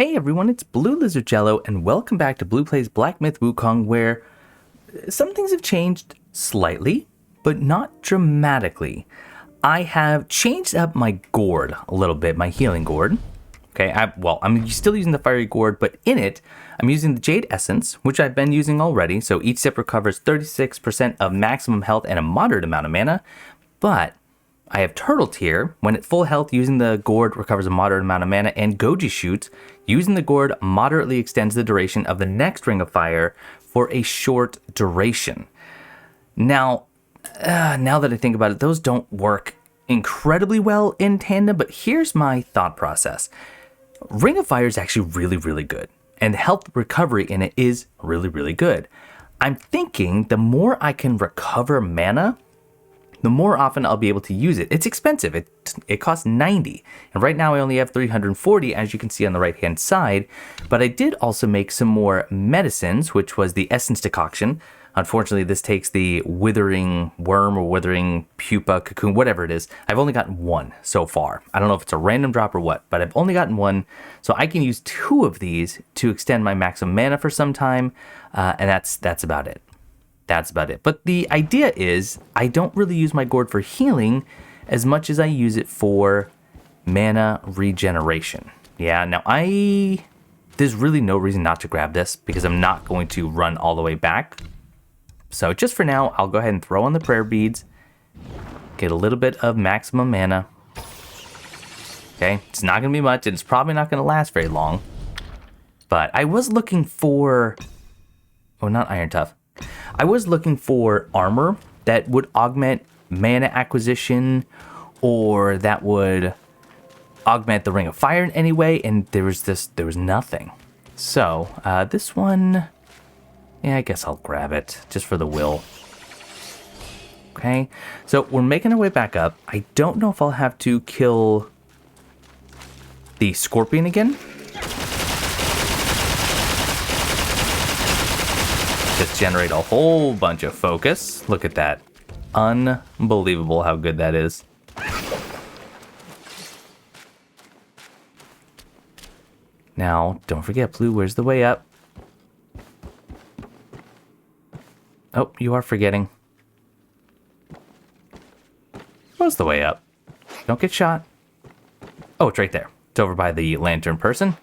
Hey everyone, it's BlueLizardJello, and welcome back to Blue Plays Black Myth Wukong, where some things have changed slightly, but not dramatically. I have changed up my gourd a little bit, my healing gourd. Okay, I'm still using the fiery gourd, but in it, I'm using the jade essence, which I've been using already. So each sip recovers 36% of maximum health and a moderate amount of mana, but I have Turtle Tear. When at full health, using the gourd recovers a moderate amount of mana, and Goji Shoots. Using the gourd moderately extends the duration of the next Ring of Fire for a short duration. Now that I think about it, those don't work incredibly well in tandem, but here's my thought process. Ring of Fire is actually really, really good, and health recovery in it is really, really good. I'm thinking the more I can recover mana, the more often I'll be able to use it. It's expensive. It costs 90. And right now I only have 340, as you can see on the right-hand side. But I did also make some more medicines, which was the essence decoction. Unfortunately, this takes the withering worm or withering pupa, cocoon, whatever it is. I've only gotten one so far. I don't know if it's a random drop or what, but I've only gotten one. So I can use 2 of these to extend my maximum mana for some time. And that's about it. That's about it. But the idea is I don't really use my gourd for healing as much as I use it for mana regeneration. Yeah, now there's really no reason not to grab this because I'm not going to run all the way back. So just for now, I'll go ahead and throw on the prayer beads, get a little bit of maximum mana. Okay, it's not going to be much, and it's probably not going to last very long. But I was looking for, not Iron Tough. I was looking for armor that would augment mana acquisition or that would augment the Ring of Fire in any way, and there was nothing. So, this one, yeah, I guess I'll grab it just for the will. Okay, so we're making our way back up. I don't know if I'll have to kill the scorpion again. Just generate a whole bunch of focus. Look at that. Unbelievable how good that is. Now, don't forget, Blue, where's the way up? Oh, you are forgetting. Where's the way up? Don't get shot. Oh, it's right there. It's over by the lantern person.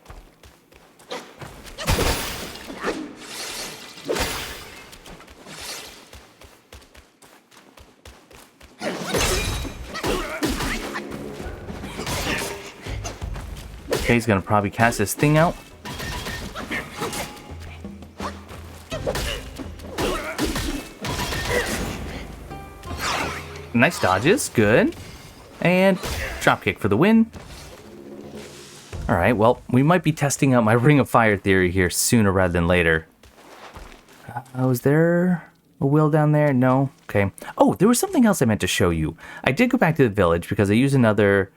Okay, he's gonna probably cast this thing out. Nice dodges, good. And dropkick for the win. Alright, well, we might be testing out my Ring of Fire theory here sooner rather than later. Was there a will down there? No? Okay. Oh, there was something else I meant to show you. I did go back to the village because I used another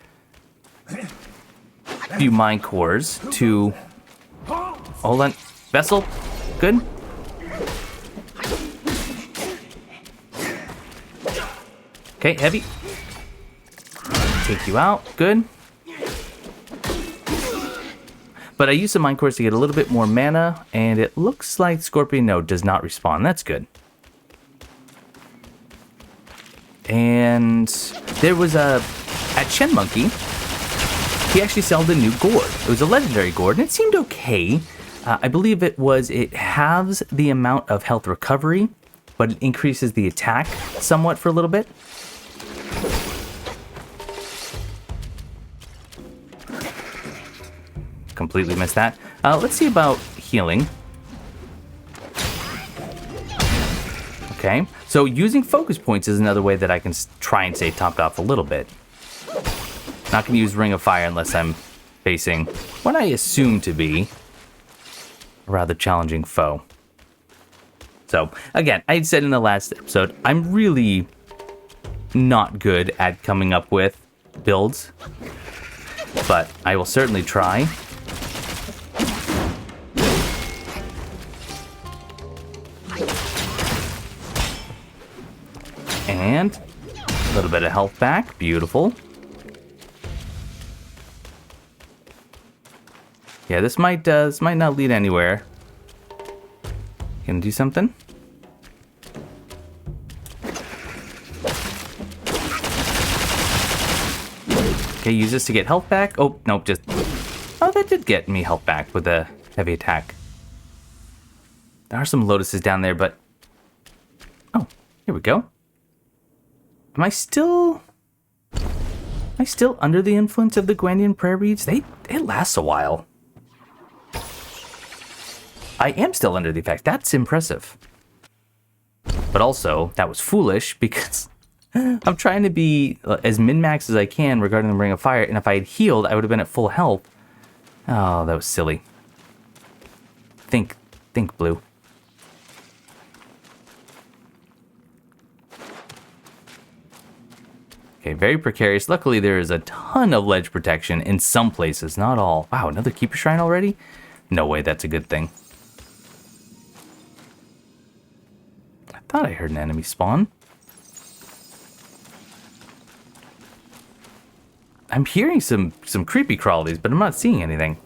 few mind cores to hold on. Vessel, good. Okay, heavy. Take you out, good. But I used some mind cores to get a little bit more mana, and it looks like Scorpion does not respawn. That's good. And there was at Shen Monkey, he actually sold a new gourd. It was a legendary gourd, and it seemed okay. I believe it halves the amount of health recovery, but it increases the attack somewhat for a little bit. Completely missed that. Let's see about healing. Okay, so using focus points is another way that I can try and stay topped off a little bit. Not going to use Ring of Fire unless I'm facing what I assume to be a rather challenging foe. So, again, I said in the last episode, I'm really not good at coming up with builds, but I will certainly try. And a little bit of health back, beautiful. Yeah, this might not lead anywhere. Gonna do something? Okay, use this to get health back. Oh, nope, just... Oh, that did get me health back with a heavy attack. There are some lotuses down there, but... Oh, here we go. Am I still under the influence of the Gwandian prayer reeds? It lasts a while. I am still under the effect. That's impressive. But also, that was foolish because I'm trying to be as min-max as I can regarding the Ring of Fire, and if I had healed, I would have been at full health. Oh, that was silly. Think, Blue. Okay, very precarious. Luckily, there is a ton of ledge protection in some places, not all. Wow, another Keeper Shrine already? No way, that's a good thing. I thought I heard an enemy spawn. I'm hearing some creepy crawlies, but I'm not seeing anything.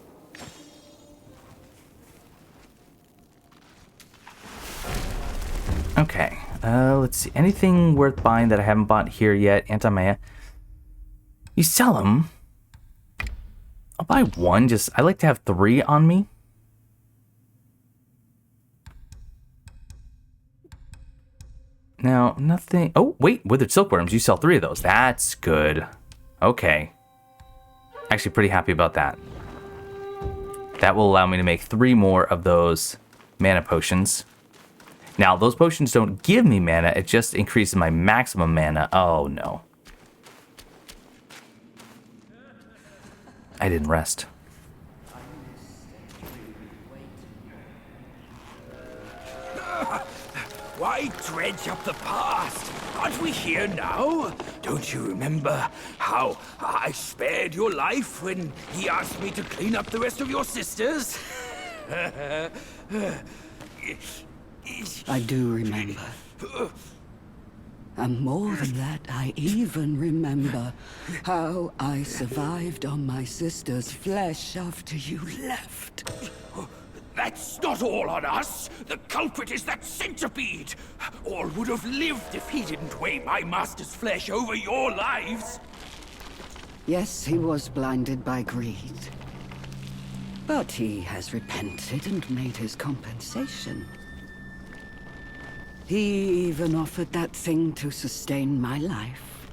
Okay, let's see. Anything worth buying that I haven't bought here yet? Anti-Maya. You sell them. I'll buy one. I like to have 3 on me. Now, nothing. Oh, wait. Withered Silkworms. You sell 3 of those. That's good. Okay. Actually, pretty happy about that. That will allow me to make 3 more of those mana potions. Now, those potions don't give me mana, it just increases my maximum mana. Oh, no. I didn't rest. Why dredge up the past? Aren't we here now? Don't you remember how I spared your life when he asked me to clean up the rest of your sisters? I do remember. And more than that, I even remember how I survived on my sister's flesh after you left. That's not all on us. The culprit is that centipede. All would have lived if he didn't weigh my master's flesh over your lives. Yes, he was blinded by greed. But he has repented and made his compensation. He even offered that thing to sustain my life.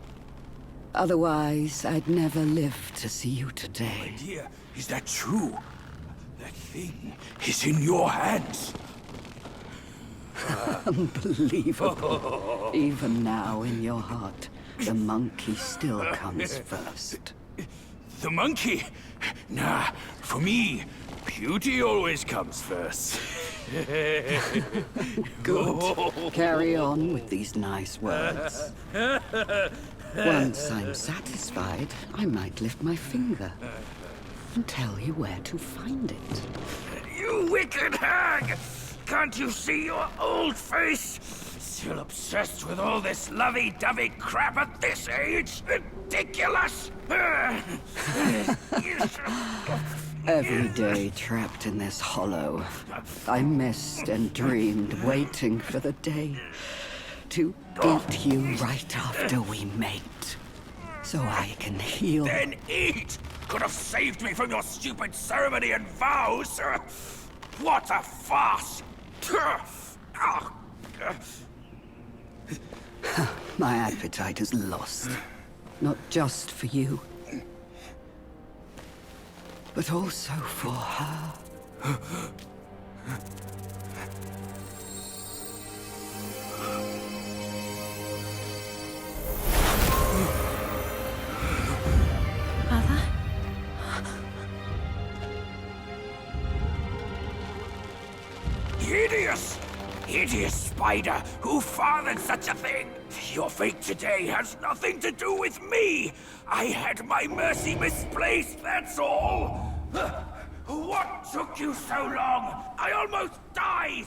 Otherwise, I'd never live to see you today. My dear, is that true? That thing is in your hands. Unbelievable. Even now, in your heart, the monkey still comes first. The monkey? Nah, for me, beauty always comes first. Good. Carry on with these nice words. Once I'm satisfied, I might lift my finger and tell you where to find it. You wicked hag! Can't you see your old face? Still obsessed with all this lovey-dovey crap at this age? Ridiculous! Every day trapped in this hollow, I missed and dreamed, waiting for the day to eat you right after we mate, so I can heal. Then eat! Could have saved me from your stupid ceremony and vows! What a farce! My appetite is lost, not just for you, but also for her. Mother? Hideous! Hideous spider! Who fathered such a thing? Your fate today has nothing to do with me! I had my mercy misplaced, that's all! What took you so long? I almost died!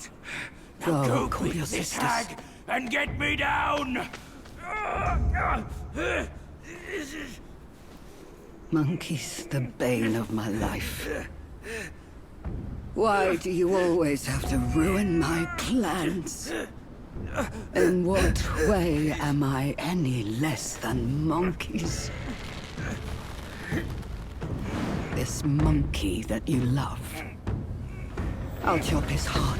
Now Go, go call quick, your this sisters. hag, and get me down! Monkey's the bane of my life. Why do you always have to ruin my plans? In what way am I any less than monkeys? This monkey that you love. I'll chop his heart,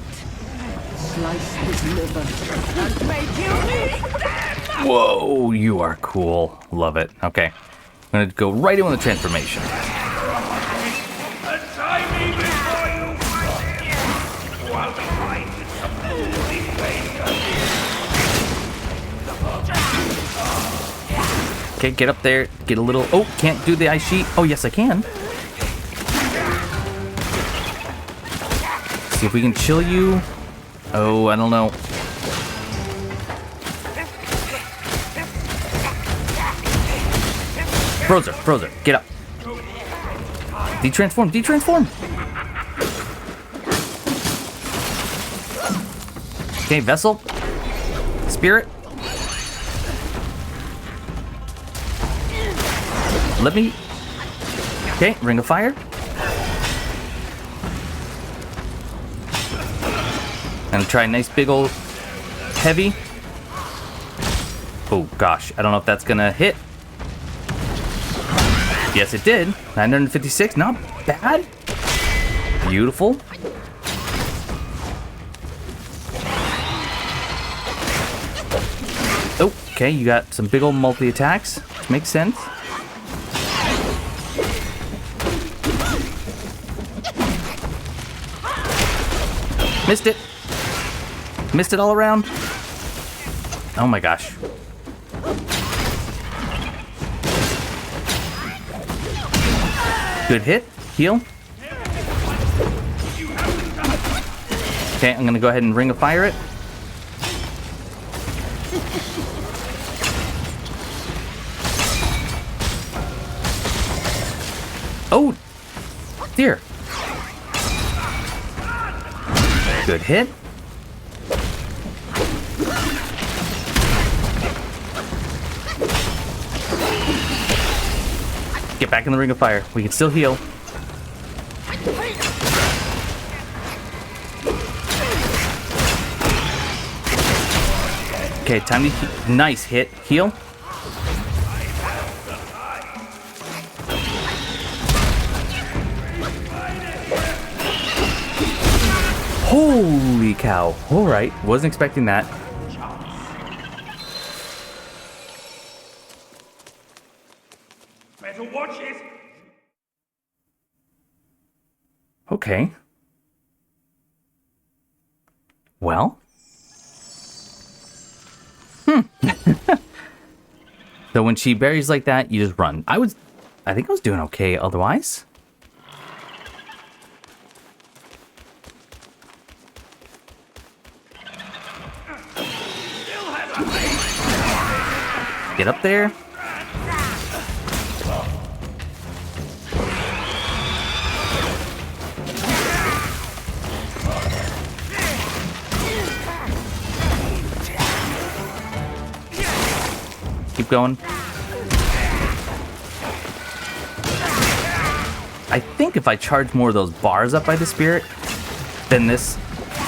slice his liver, and make you eat them! Whoa, you are cool. Love it. Okay. I'm gonna go right in with the transformation. Untie me before you fight him! While we fight with some holy faith. Okay, get up there. Get a little... Oh, can't do the ice sheet. Oh, yes, I can. See if we can chill you. Oh, I don't know. Frozer, get up. Detransform. Okay, Vessel. Spirit. Let me... Okay, Ring of Fire. Gonna try a nice big old heavy. Oh gosh, I don't know if that's gonna hit. Yes, it did. 956, not bad. Beautiful. Oh, okay, you got some big old multi-attacks, which makes sense. Missed it. Missed it all around. Oh my gosh. Good hit. Heal. Okay, I'm gonna go ahead and Ring of Fire it. Oh, dear. Good hit. Get back in the Ring of Fire. We can still heal. Okay, time to nice hit. Heal. Holy cow. All right. Wasn't expecting that. Better watch it! Okay. Well. So when she buries like that, you just run. I think I was doing okay otherwise. Get up there. Keep going. I think if I charge more of those bars up by the spirit, then this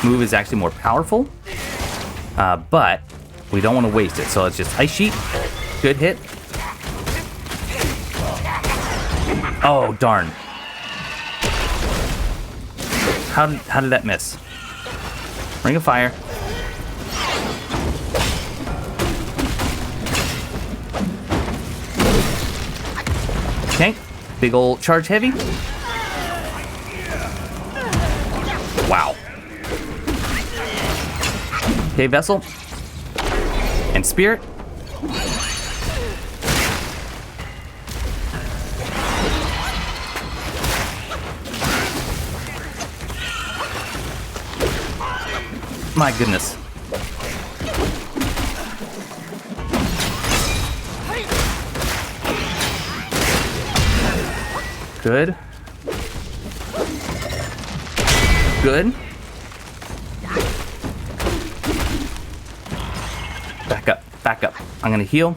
move is actually more powerful. But we don't want to waste it, so it's just Ice Sheet. Good hit. Oh, darn. How did that miss? Ring of Fire. Okay, big old charge heavy. Wow. Okay, Vessel. And Spirit. My goodness. Good. Good. Back up, back up. I'm gonna heal.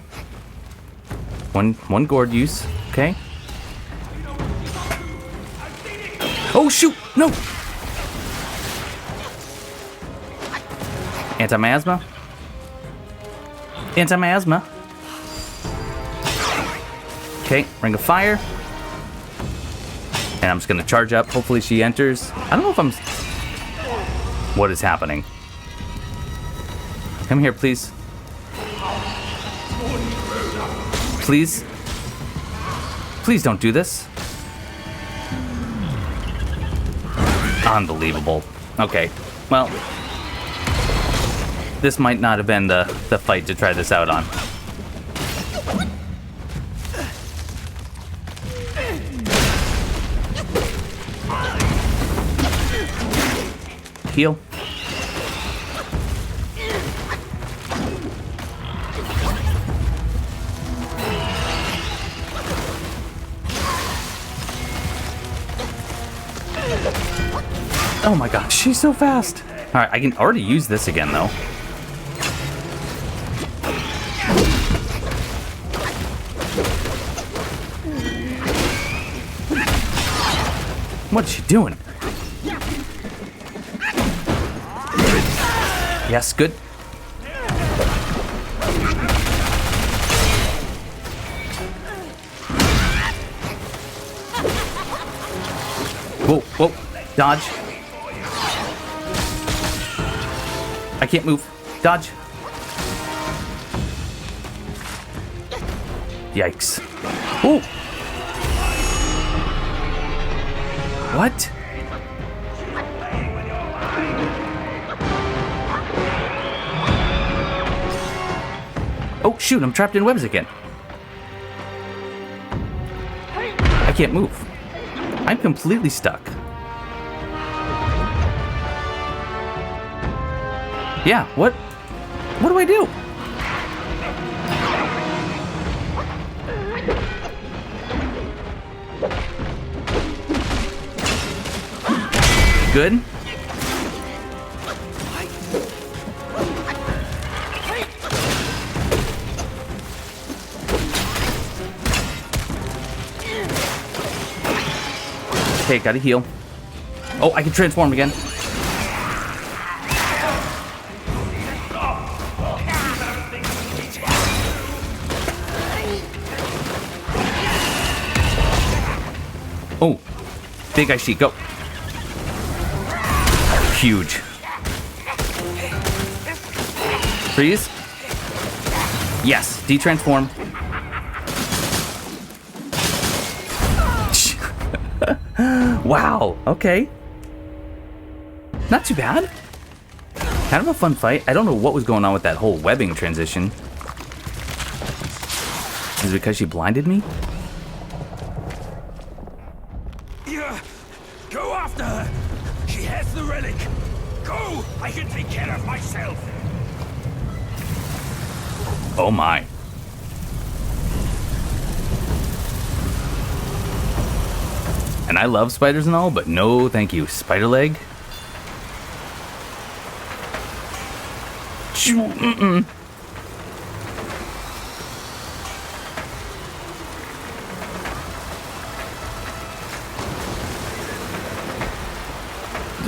One gourd use, okay? Oh shoot! No! Anti-miasma. Anti-miasma. Okay, ring of fire. And I'm just gonna charge up. Hopefully she enters. I don't know if I'm... What is happening? Come here, please. Please. Please don't do this. Unbelievable. Okay, well... This might not have been the fight to try this out on. Heal. Oh my god, she's so fast. All right, I can already use this again though. What's she doing? Yes, good. Whoa, whoa, dodge. I can't move. Dodge. Yikes. Ooh. What? Oh, shoot, I'm trapped in webs again. I can't move. I'm completely stuck. Yeah, what do I do? Good. Okay, gotta heal. Oh, I can transform again. Oh, big ice sheet, go. Huge. Freeze. Yes, de-transform. Wow, okay. Not too bad. Kind of a fun fight. I don't know what was going on with that whole webbing transition. Is it because she blinded me? Yeah, go after her. She has the relic. Go, I can take care of myself. Oh my. And I love spiders and all, but no thank you. Spider leg? Mm-mm.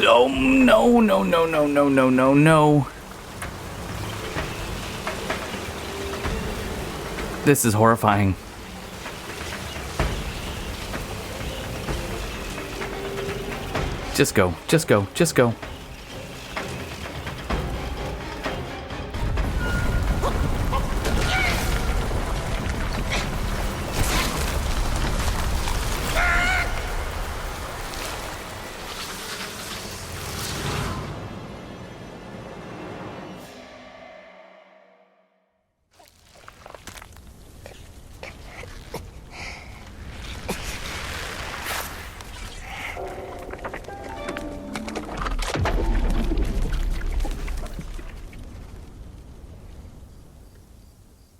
Oh, no, no, no, no, no, no, no, no. This is horrifying. Just go, just go, just go.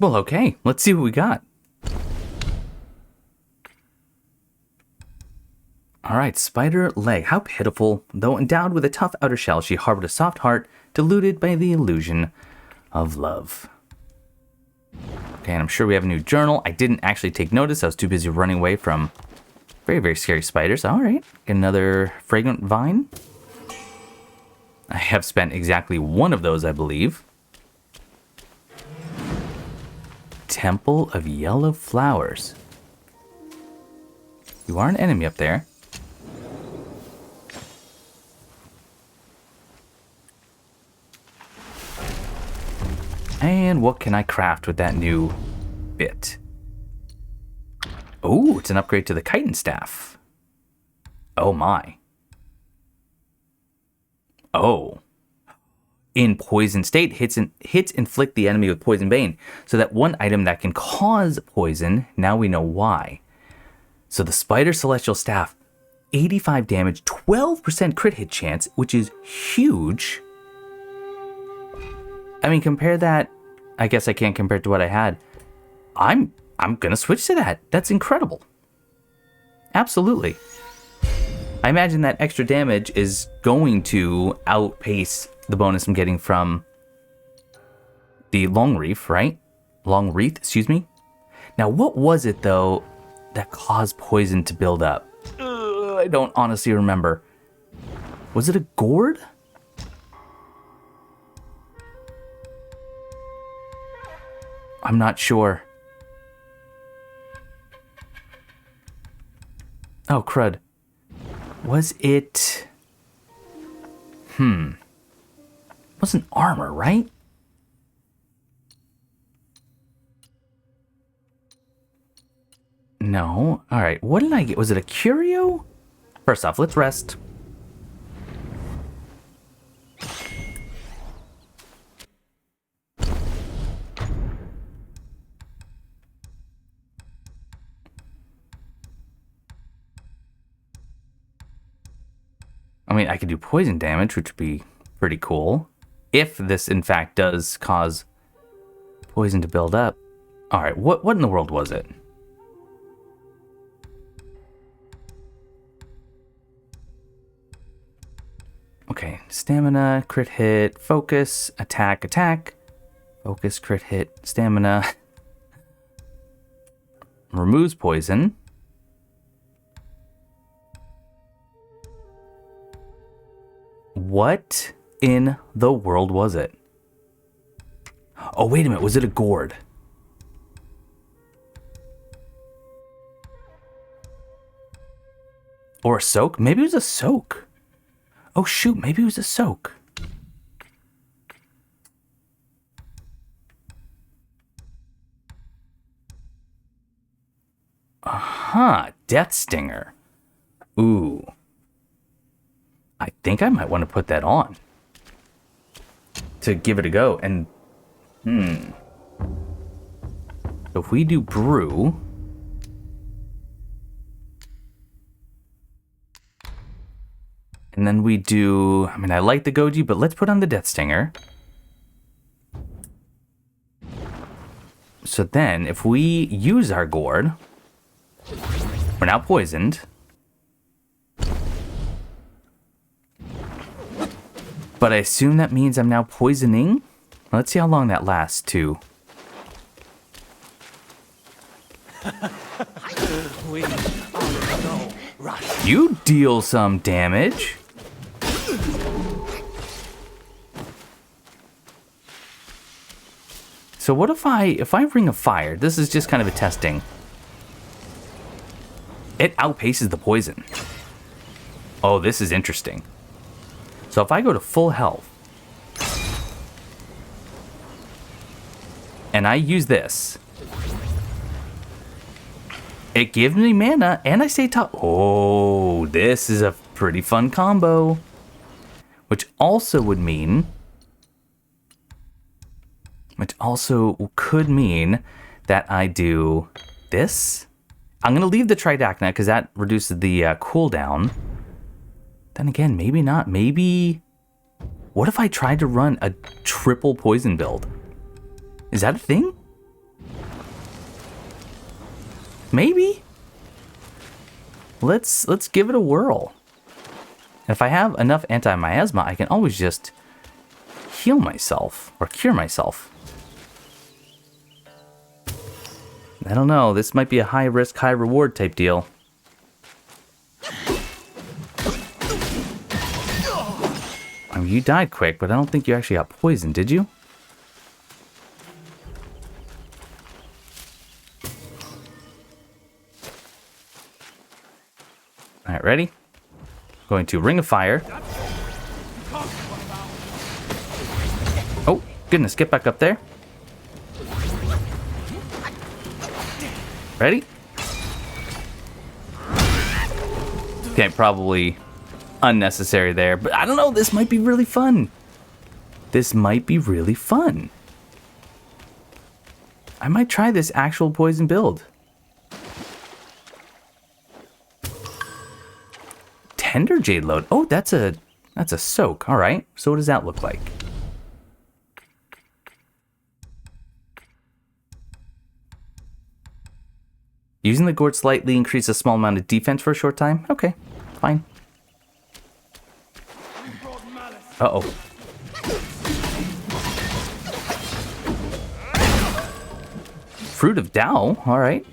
Well, okay, let's see what we got. All right, spider leg. How pitiful. Though endowed with a tough outer shell, she harbored a soft heart, deluded by the illusion of love. Okay, and I'm sure we have a new journal. I didn't actually take notice. I was too busy running away from very, very scary spiders. All right, another fragrant vine. I have spent exactly one of those, I believe. Temple of Yellow Flowers. You are an enemy up there. And what can I craft with that new bit? Oh, it's an upgrade to the chitin staff. Oh my. Oh. In poison state, hits inflict the enemy with poison bane. So that one item that can cause poison, now we know why. So the Spider Celestial Staff, 85 damage, 12% crit hit chance, which is huge. I mean, compare that. I guess I can't compare it to what I had. I'm gonna switch to that. That's incredible. Absolutely. I imagine that extra damage is going to outpace the bonus I'm getting from the Long Reef, right? Long Wreath, excuse me. Now, what was it, though, that caused poison to build up? I don't honestly remember. Was it a gourd? I'm not sure. Oh, crud. Was it... It wasn't armor, right? No. Alright, what did I get? Was it a curio? First off, let's rest. I mean, I could do poison damage, which would be pretty cool. If this, in fact, does cause poison to build up. Alright, what in the world was it? Okay, stamina, crit hit, focus, attack, attack. Focus, crit hit, stamina. Removes poison. What in the world was it? Oh, wait a minute. Was it a gourd? Or a soak? Maybe it was a soak. Oh, shoot. Maybe it was a soak. Death Stinger. Ooh. I think I might want to put that on to give it a go. And so if we do brew, and then we do, I mean, I like the goji, but let's put on the Death Stinger. So then if we use our gourd, we're now poisoned. But I assume that means I'm now poisoning. Let's see how long that lasts, too. You deal some damage. So what if I Ring of Fire? This is just kind of a testing. It outpaces the poison. Oh, this is interesting. So if I go to full health, and I use this, it gives me mana, and I stay top. Oh, this is a pretty fun combo. Which also would mean, which also could mean that I do this. I'm going to leave the Tridacna because that reduces the cooldown. Then again, maybe not. Maybe... What if I tried to run a triple poison build? Is that a thing? Maybe. Let's give it a whirl. If I have enough anti-miasma, I can always just heal myself or cure myself. I don't know. This might be a high risk, high reward type deal. I mean, you died quick, but I don't think you actually got poisoned, did you? Alright, ready? Going to Ring of Fire. Oh, goodness, get back up there. Ready? Okay, probably unnecessary there, but I don't know, this might be really fun. This might be really fun. I might try this actual poison build. Tender Jade Load. Oh, that's a soak. All right. So what does that look like? Using the gourd slightly increase a small amount of defense for a short time. Okay, fine. Uh-oh. Fruit of Tao. All right.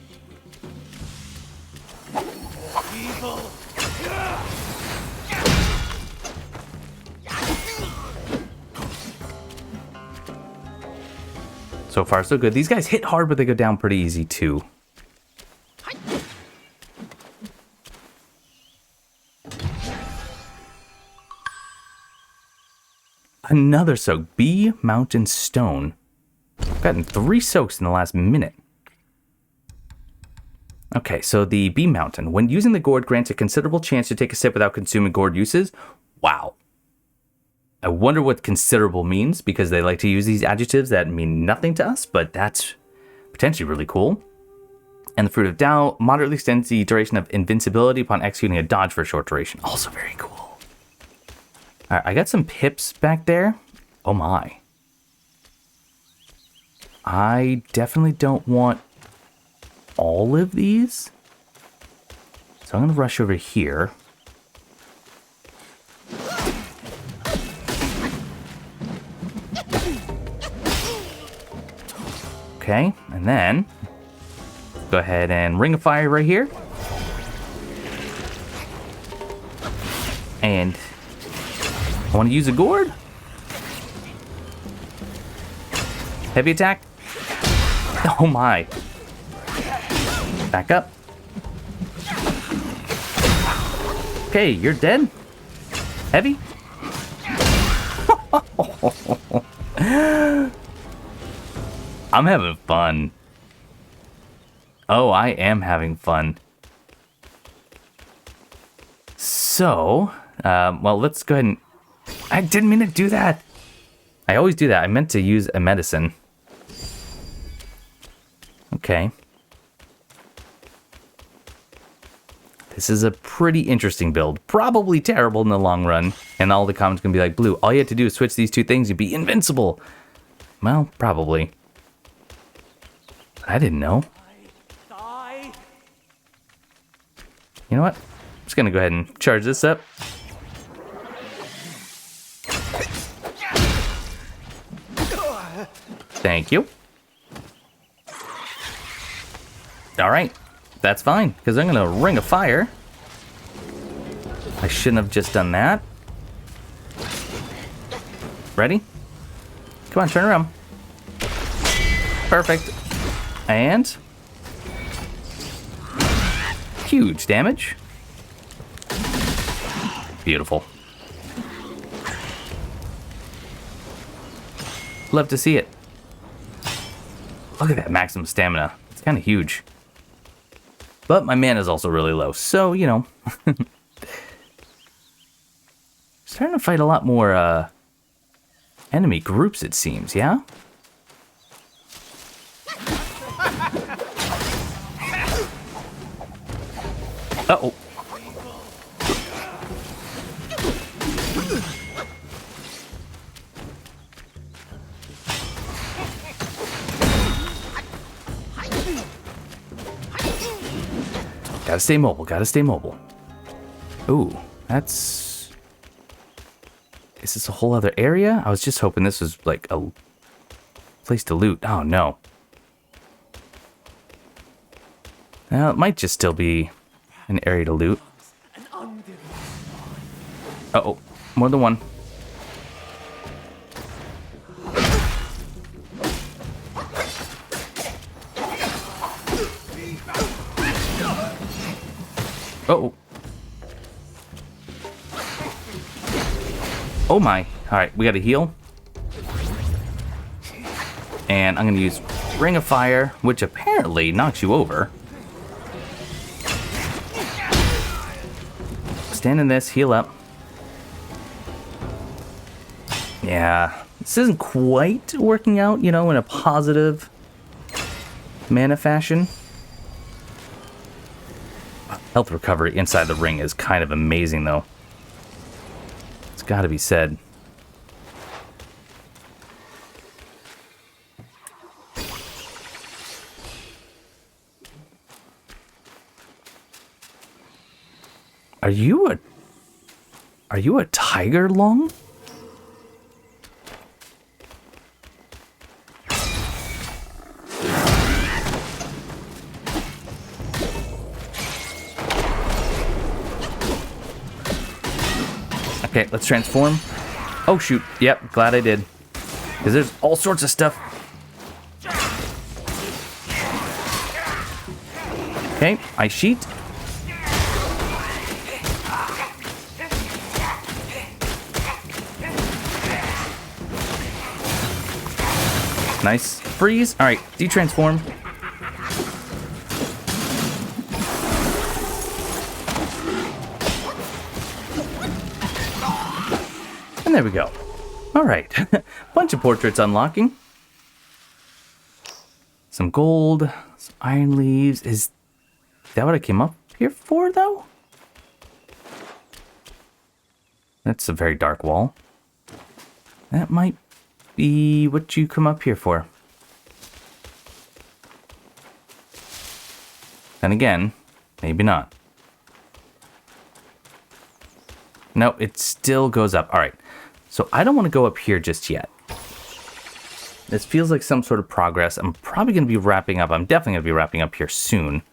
So far, so good. These guys hit hard, but they go down pretty easy, too. Another soak. Bee Mountain Stone. I've gotten 3 soaks in the last minute. Okay, so the Bee Mountain. When using the gourd, grants a considerable chance to take a sip without consuming gourd uses. Wow. I wonder what considerable means, because they like to use these adjectives that mean nothing to us, but that's potentially really cool. And the Fruit of Tao moderately extends the duration of invincibility upon executing a dodge for a short duration. Also very cool. Alright, I got some pips back there. Oh my. I definitely don't want all of these. So I'm going to rush over here. Okay, and then go ahead and Ring of Fire right here. And I want to use a gourd. Heavy attack. Oh my. Back up. Okay, you're dead. Heavy. I'm having fun. Oh, I am having fun. So, well, let's go ahead and... I didn't mean to do that. I always do that. I meant to use a medicine. Okay. This is a pretty interesting build. Probably terrible in the long run. And all the comments can be like, Blue, all you have to do is switch these 2 things, you'd be invincible. Well, probably. I didn't know. You know what? I'm just gonna go ahead and charge this up. Thank you. Alright, that's fine, because I'm gonna Ring of Fire. I shouldn't have just done that. Ready? Come on, turn around. Perfect. And huge damage. Beautiful. Love to see it. Look at that maximum stamina. It's kind of huge. But my mana is also really low, so, you know. Starting to fight a lot more enemy groups, it seems, yeah? Uh-oh. Gotta stay mobile, gotta stay mobile. Ooh, that's... Is this a whole other area? I was just hoping this was like a place to loot. Oh, no. Well, it might just still be an area to loot. Uh-oh, more than one. Oh. Oh my. Alright, we gotta heal. And I'm gonna use Ring of Fire, which apparently knocks you over. Stand in this, heal up. Yeah, this isn't quite working out, you know, in a positive mana fashion. Health recovery inside the ring is kind of amazing, though. It's got to be said. Are you a tiger long? Okay, let's transform. Oh, shoot. Yep, glad I did. Because there's all sorts of stuff. Okay, Ice Sheet. Nice. Freeze. All right, de-transform. And there we go. All right. Bunch of portraits unlocking. Some gold, some iron leaves. Is that what I came up here for, though? That's a very dark wall. That might be what you come up here for. And again, maybe not. No, it still goes up. All right. So I don't want to go up here just yet. This feels like some sort of progress. I'm probably going to be wrapping up. I'm definitely going to be wrapping up here soon.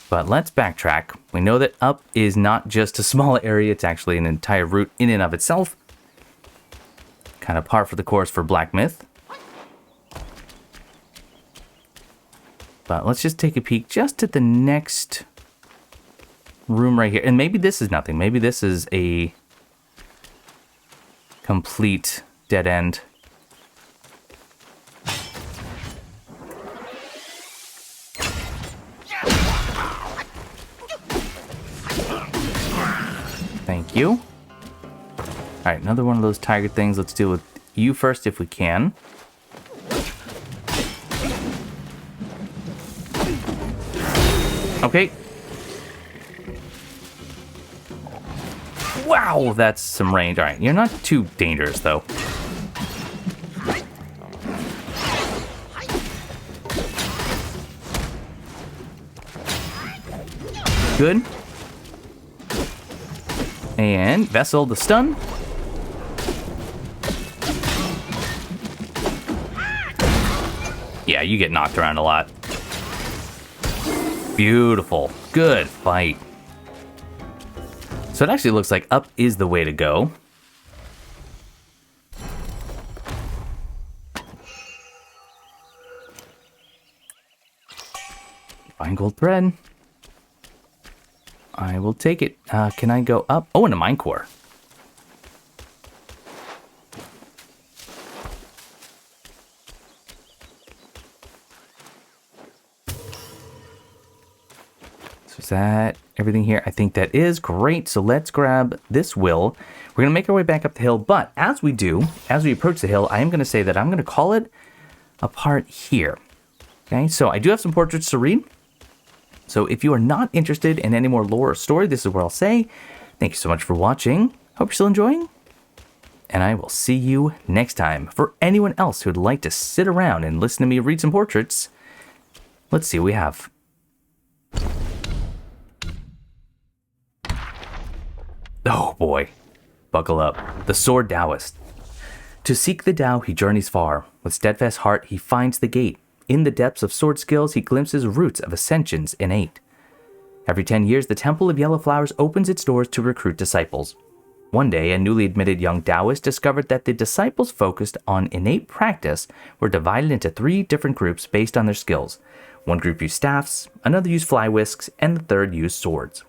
But let's backtrack. We know that up is not just a small area. It's actually an entire route in and of itself. Kind of par for the course for Black Myth. But let's just take a peek just at the next room right here. And maybe this is nothing. Maybe this is a complete dead end. Thank you. All right, another one of those tiger things. Let's deal with you first if we can. Okay. Wow, that's some range. All right, you're not too dangerous, though. Good. And Vessel the stun. Yeah, you get knocked around a lot. Beautiful. Good fight. So it actually looks like up is the way to go. Fine gold thread. I will take it. Can I go up? Oh, and a mine core. So is that everything here? I think that is great. So let's grab this will. We're going to make our way back up the hill. But as we do, as we approach the hill, I am going to say that I'm going to call it a part here. Okay, so I do have some portraits to read. So if you are not interested in any more lore or story, this is where I'll say, thank you so much for watching. Hope you're still enjoying. And I will see you next time. For anyone else who would like to sit around and listen to me read some portraits, let's see what we have. Oh boy, buckle up. The Sword Taoist. To seek the Tao, he journeys far. With steadfast heart, he finds the gate. In the depths of sword skills, he glimpses roots of ascensions innate. Every 10 years, the Temple of Yellow Flowers opens its doors to recruit disciples. One day, a newly admitted young Taoist discovered that the disciples focused on innate practice were divided into 3 different groups based on their skills. One group used staffs, another used fly whisks, and the third used swords.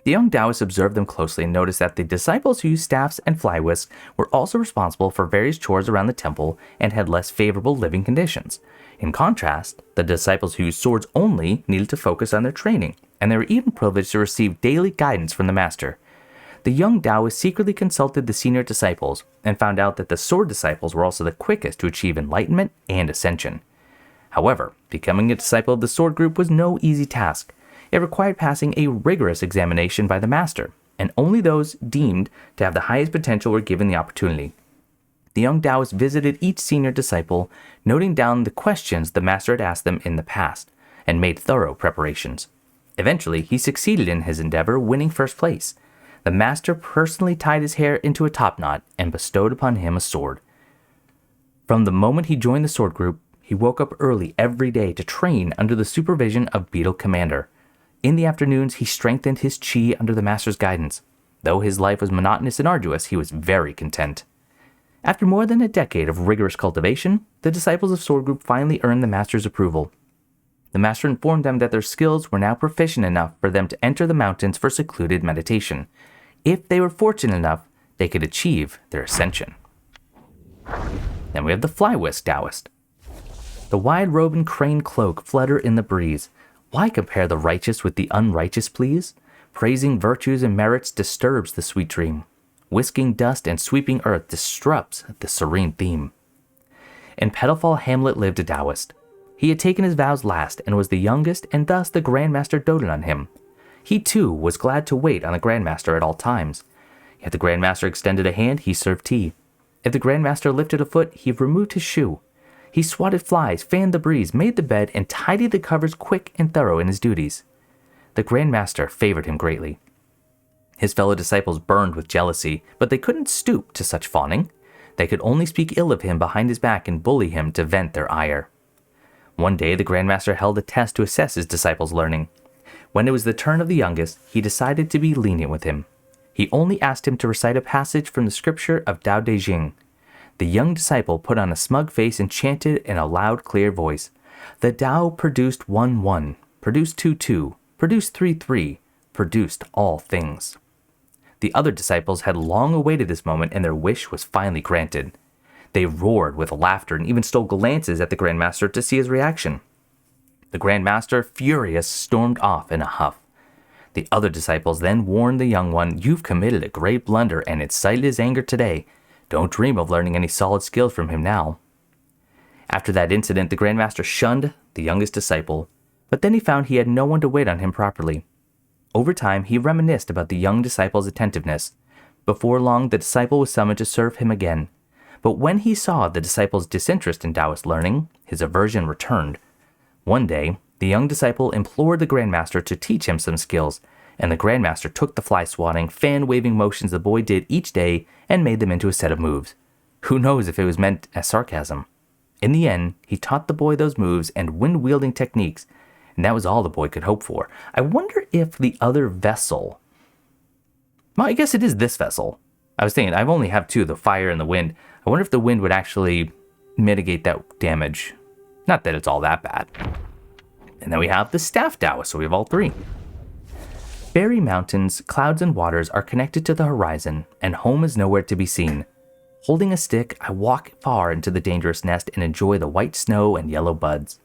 The young Taoist observed them closely and noticed that the disciples who used staffs and fly whisks were also responsible for various chores around the temple and had less favorable living conditions. In contrast, the disciples who used swords only needed to focus on their training, and they were even privileged to receive daily guidance from the master. The young Taoist secretly consulted the senior disciples and found out that the sword disciples were also the quickest to achieve enlightenment and ascension. However, becoming a disciple of the sword group was no easy task. It required passing a rigorous examination by the master, and only those deemed to have the highest potential were given the opportunity. The young Taoist visited each senior disciple, noting down the questions the master had asked them in the past, and made thorough preparations. Eventually, he succeeded in his endeavor, winning first place. The master personally tied his hair into a topknot and bestowed upon him a sword. From the moment he joined the sword group, he woke up early every day to train under the supervision of Beetle Commander. In the afternoons, he strengthened his chi under the master's guidance. Though his life was monotonous and arduous, he was very content. After more than a decade of rigorous cultivation, the disciples of Sword Group finally earned the master's approval. The master informed them that their skills were now proficient enough for them to enter the mountains for secluded meditation. If they were fortunate enough, they could achieve their ascension. Then we have the Fly Whisk Taoist. The wide robe and crane cloak flutter in the breeze. Why compare the righteous with the unrighteous, please? Praising virtues and merits disturbs the sweet dream. Whisking dust and sweeping earth disrupts the serene theme. In Petalfall Hamlet lived a Taoist. He had taken his vows last and was the youngest, and thus the Grandmaster doted on him. He too was glad to wait on the Grandmaster at all times. If the Grandmaster extended a hand, he served tea. If the Grandmaster lifted a foot, he removed his shoe. He swatted flies, fanned the breeze, made the bed, and tidied the covers quick and thorough in his duties. The Grandmaster favored him greatly. His fellow disciples burned with jealousy, but they couldn't stoop to such fawning. They could only speak ill of him behind his back and bully him to vent their ire. One day, the Grandmaster held a test to assess his disciples' learning. When it was the turn of the youngest, he decided to be lenient with him. He only asked him to recite a passage from the scripture of Tao Te Ching. The young disciple put on a smug face and chanted in a loud, clear voice, "The Tao produced 1-1, produced 2-2, produced 3-3, produced all things." The other disciples had long awaited this moment, and their wish was finally granted. They roared with laughter and even stole glances at the Grandmaster to see his reaction. The Grandmaster, furious, stormed off in a huff. The other disciples then warned the young one, "You've committed a great blunder and incited his anger today. Don't dream of learning any solid skills from him now." After that incident, the Grandmaster shunned the youngest disciple, but then he found he had no one to wait on him properly. Over time, he reminisced about the young disciple's attentiveness. Before long, the disciple was summoned to serve him again. But when he saw the disciple's disinterest in Taoist learning, his aversion returned. One day, the young disciple implored the Grandmaster to teach him some skills, and the Grandmaster took the fly-swatting, fan-waving motions the boy did each day and made them into a set of moves. Who knows if it was meant as sarcasm? In the end, he taught the boy those moves and wind-wielding techniques, and that was all the boy could hope for. I wonder if the other vessel... Well, I guess it is this vessel. I was thinking, I only have two, the fire and the wind. I wonder if the wind would actually mitigate that damage. Not that it's all that bad. And then we have the Staff Taoist, so we have all three. Fairy mountains, clouds, and waters are connected to the horizon, and home is nowhere to be seen. Holding a stick, I walk far into the dangerous nest and enjoy the white snow and yellow buds.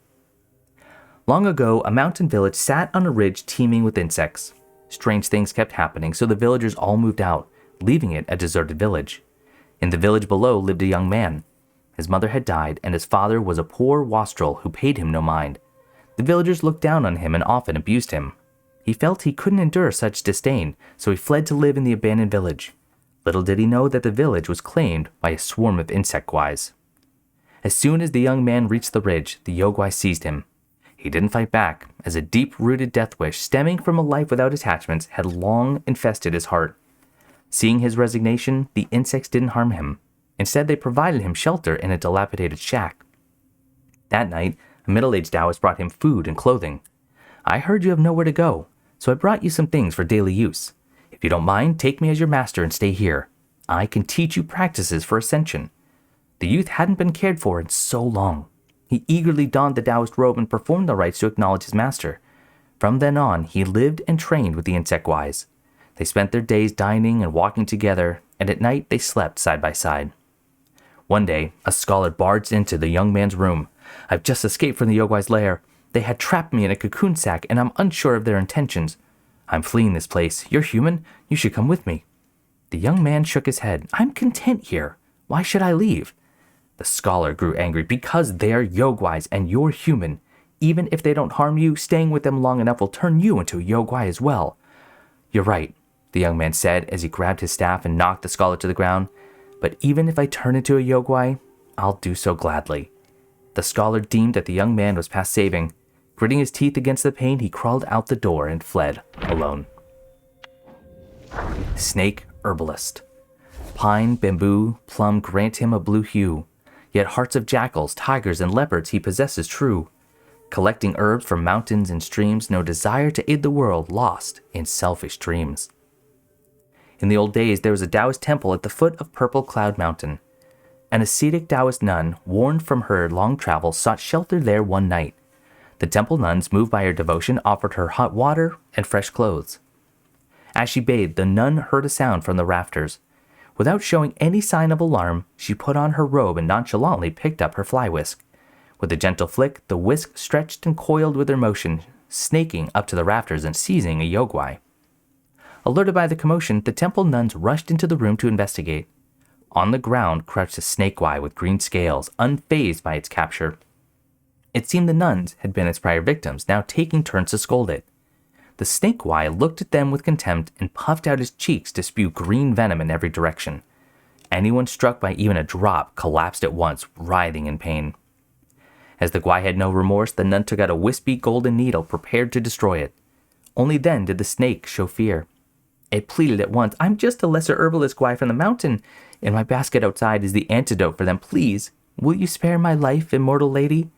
Long ago, a mountain village sat on a ridge teeming with insects. Strange things kept happening, so the villagers all moved out, leaving it a deserted village. In the village below lived a young man. His mother had died, and his father was a poor wastrel who paid him no mind. The villagers looked down on him and often abused him. He felt he couldn't endure such disdain, so he fled to live in the abandoned village. Little did he know that the village was claimed by a swarm of insect guais. As soon as the young man reached the ridge, the Yogwai seized him. He didn't fight back, as a deep-rooted death wish stemming from a life without attachments had long infested his heart. Seeing his resignation, the insects didn't harm him. Instead, they provided him shelter in a dilapidated shack. That night, a middle-aged Taoist brought him food and clothing. "I heard you have nowhere to go, so I brought you some things for daily use. If you don't mind, take me as your master and stay here. I can teach you practices for ascension." The youth hadn't been cared for in so long. He eagerly donned the Taoist robe and performed the rites to acknowledge his master. From then on, he lived and trained with the insect guais. They spent their days dining and walking together, and at night they slept side by side. One day, a scholar barged into the young man's room. "I've just escaped from the Yogwai's lair. They had trapped me in a cocoon sack, and I'm unsure of their intentions. I'm fleeing this place. You're human. You should come with me." The young man shook his head. "I'm content here. Why should I leave?" The scholar grew angry. "Because they're Yogwais and you're human. Even if they don't harm you, staying with them long enough will turn you into a Yogwai as well." "You're right," the young man said as he grabbed his staff and knocked the scholar to the ground. "But even if I turn into a Yogwai, I'll do so gladly." The scholar deemed that the young man was past saving. Gritting his teeth against the pain, he crawled out the door and fled, alone. Snake Herbalist. Pine, bamboo, plum grant him a blue hue, yet hearts of jackals, tigers, and leopards he possesses true. Collecting herbs from mountains and streams, no desire to aid the world, lost in selfish dreams. In the old days, there was a Taoist temple at the foot of Purple Cloud Mountain. An ascetic Taoist nun, warned from her long travel, sought shelter there one night. The temple nuns, moved by her devotion, offered her hot water and fresh clothes. As she bathed, the nun heard a sound from the rafters. Without showing any sign of alarm, she put on her robe and nonchalantly picked up her fly whisk. With a gentle flick, the whisk stretched and coiled with her motion, snaking up to the rafters and seizing a Yogwai. Alerted by the commotion, the temple nuns rushed into the room to investigate. On the ground crouched a snakewai with green scales, unfazed by its capture. It seemed the nuns had been its prior victims, now taking turns to scold it. The snakewai looked at them with contempt and puffed out his cheeks to spew green venom in every direction. Anyone struck by even a drop collapsed at once, writhing in pain. As the gwai had no remorse, the nun took out a wispy golden needle, prepared to destroy it. Only then did the snake show fear. It pleaded at once, "I'm just a lesser herbalist gwai from the mountain. In my basket outside is the antidote for them. Please, will you spare my life, immortal lady?"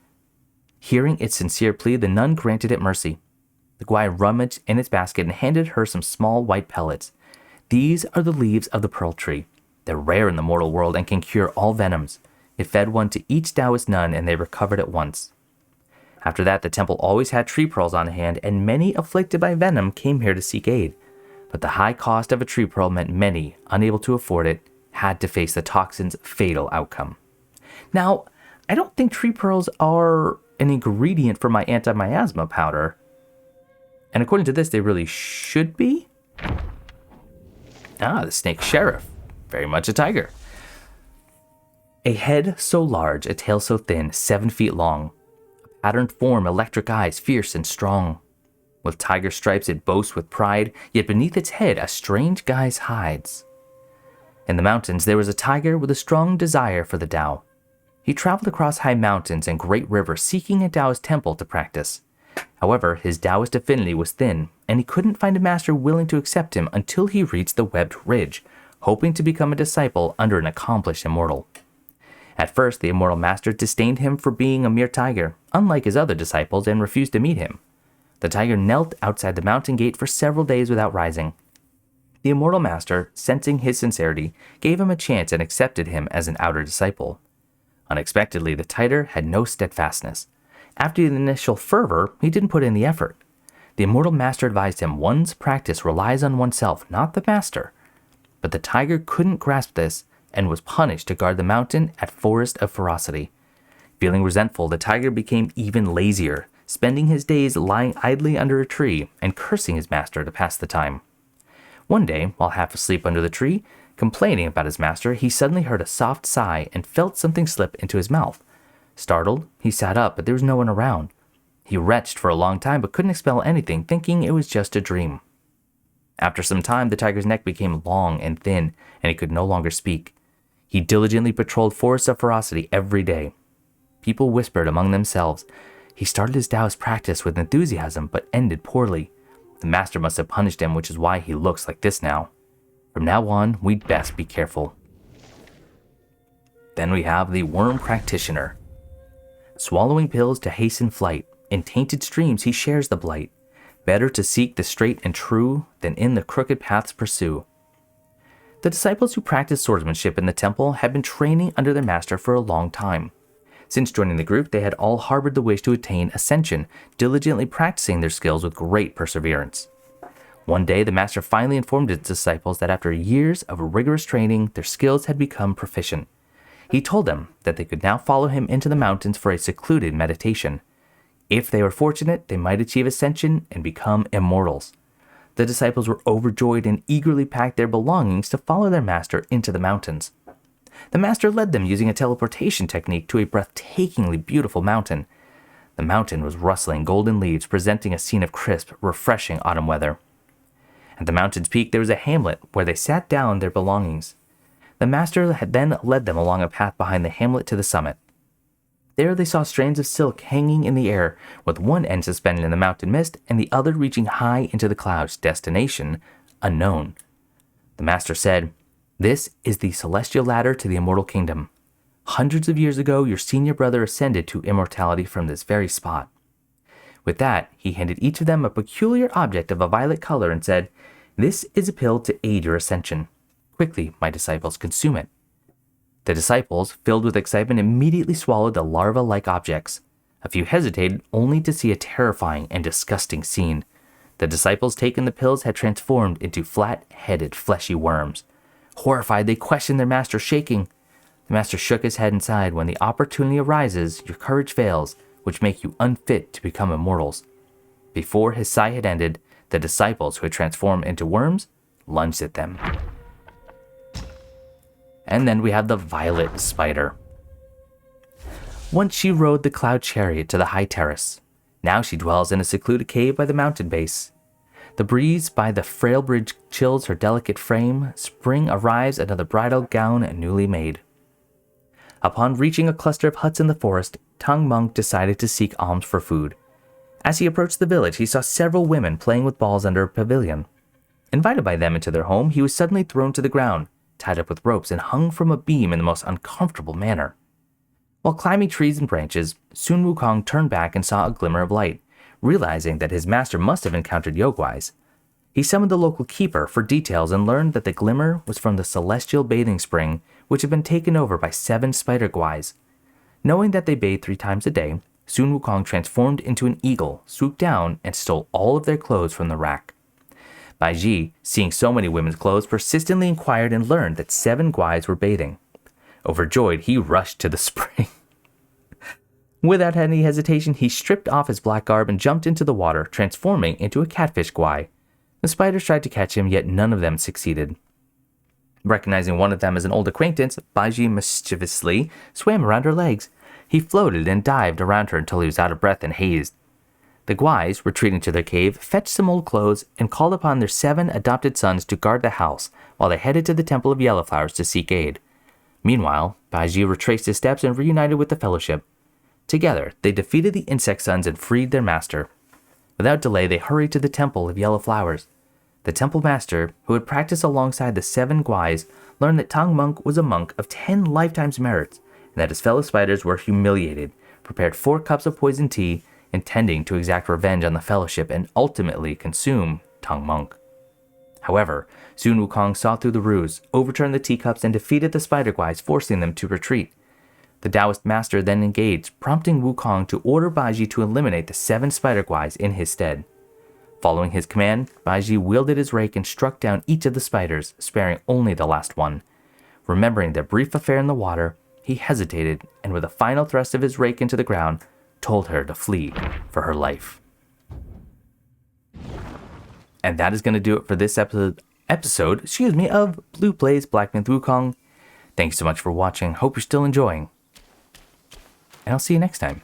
Hearing its sincere plea, the nun granted it mercy. The gwai rummaged in its basket and handed her some small white pellets. "These are the leaves of the pearl tree. They're rare in the mortal world and can cure all venoms." It fed one to each Taoist nun, and they recovered at once. After that, the temple always had tree pearls on hand, and many afflicted by venom came here to seek aid. But the high cost of a tree pearl meant many, unable to afford it, had to face the toxin's fatal outcome. Now, I don't think tree pearls are an ingredient for my anti-miasma powder. And according to this, they really should be. The snake sheriff. Very much a tiger. A head so large, a tail so thin, 7 feet long. A patterned form, electric eyes, fierce and strong. With tiger stripes it boasts with pride, yet beneath its head a strange guise hides. In the mountains there was a tiger with a strong desire for the Tao. He traveled across high mountains and great rivers seeking a Taoist temple to practice. However, his Taoist affinity was thin, and he couldn't find a master willing to accept him until he reached the Webbed Ridge, hoping to become a disciple under an accomplished immortal. At first, the immortal master disdained him for being a mere tiger, unlike his other disciples, and refused to meet him. The tiger knelt outside the mountain gate for several days without rising. The immortal master, sensing his sincerity, gave him a chance and accepted him as an outer disciple. Unexpectedly, the tiger had no steadfastness. After the initial fervor, he didn't put in the effort. The immortal master advised him one's practice relies on oneself, not the master. But the tiger couldn't grasp this and was punished to guard the mountain at Forest of Ferocity. Feeling resentful, the tiger became even lazier, spending his days lying idly under a tree and cursing his master to pass the time. One day, while half asleep under the tree, complaining about his master, he suddenly heard a soft sigh and felt something slip into his mouth. Startled, he sat up, but there was no one around. He retched for a long time but couldn't expel anything, thinking it was just a dream. After some time, the tiger's neck became long and thin, and he could no longer speak. He diligently patrolled Forests of Ferocity every day. People whispered among themselves. He started his Taoist practice with enthusiasm, but ended poorly. The master must have punished him, which is why he looks like this now. From now on, we'd best be careful. Then we have the Worm Practitioner. Swallowing pills to hasten flight, in tainted streams he shares the blight. Better to seek the straight and true than in the crooked paths pursue. The disciples who practiced swordsmanship in the temple had been training under their master for a long time. Since joining the group, they had all harbored the wish to attain ascension, diligently practicing their skills with great perseverance. One day, the master finally informed his disciples that after years of rigorous training, their skills had become proficient. He told them that they could now follow him into the mountains for a secluded meditation. If they were fortunate, they might achieve ascension and become immortals. The disciples were overjoyed and eagerly packed their belongings to follow their master into the mountains. The master led them using a teleportation technique to a breathtakingly beautiful mountain. The mountain was rustling golden leaves, presenting a scene of crisp, refreshing autumn weather. At the mountain's peak, there was a hamlet where they sat down their belongings. The master had then led them along a path behind the hamlet to the summit. There they saw strands of silk hanging in the air, with one end suspended in the mountain mist and the other reaching high into the clouds, destination unknown. The master said, "This is the celestial ladder to the immortal kingdom. Hundreds of years ago, your senior brother ascended to immortality from this very spot." With that, he handed each of them a peculiar object of a violet color and said, "This is a pill to aid your ascension. Quickly, my disciples, consume it." The disciples, filled with excitement, immediately swallowed the larva-like objects. A few hesitated, only to see a terrifying and disgusting scene. The disciples taking the pills had transformed into flat-headed, fleshy worms. Horrified, they questioned their master, shaking. The master shook his head and sighed, "When the opportunity arises, your courage fails, which make you unfit to become immortals." Before his sigh had ended, the disciples who had transformed into worms lunged at them. And then we have the violet spider. Once she rode the cloud chariot to the high terrace. Now she dwells in a secluded cave by the mountain base. The breeze by the frail bridge chills her delicate frame. Spring arrives, another bridal gown newly made. Upon reaching a cluster of huts in the forest, Tang Monk decided to seek alms for food. As he approached the village, he saw several women playing with balls under a pavilion. Invited by them into their home, he was suddenly thrown to the ground, tied up with ropes and hung from a beam in the most uncomfortable manner. While climbing trees and branches, soon Wukong turned back and saw a glimmer of light, realizing that his master must have encountered Yogwais. He summoned the local keeper for details and learned that the glimmer was from the celestial bathing spring, which had been taken over by 7 spider guais. Knowing that they bathed 3 times a day, soon Wukong transformed into an eagle, swooped down, and stole all of their clothes from the rack. Baiji, seeing so many women's clothes, persistently inquired and learned that 7 guais were bathing. Overjoyed, he rushed to the spring. Without any hesitation, he stripped off his black garb and jumped into the water, transforming into a catfish guai. The spiders tried to catch him, yet none of them succeeded. Recognizing one of them as an old acquaintance, Baiji mischievously swam around her legs. He floated and dived around her until he was out of breath and hazed. The guais, retreating to their cave, fetched some old clothes and called upon their 7 adopted sons to guard the house while they headed to the Temple of Yellow Flowers to seek aid. Meanwhile, Baiji retraced his steps and reunited with the Fellowship. Together, they defeated the Insect Sons and freed their master. Without delay, they hurried to the Temple of Yellow Flowers. The temple master, who had practiced alongside the 7 guais, learned that Tang Monk was a monk of 10 lifetimes' merits, and that his fellow spiders were humiliated, prepared 4 cups of poisoned tea, intending to exact revenge on the Fellowship and ultimately consume Tang Monk. However, soon Wukong saw through the ruse, overturned the teacups, and defeated the spider guais, forcing them to retreat. The Taoist master then engaged, prompting Wukong to order Baiji to eliminate the 7 spider guais in his stead. Following his command, Baiji wielded his rake and struck down each of the spiders, sparing only the last one. Remembering their brief affair in the water, he hesitated and with a final thrust of his rake into the ground, told her to flee for her life. And that is going to do it for this episode of Blue Plays Black Myth Wukong. Thanks so much for watching. Hope you're still enjoying. And I'll see you next time.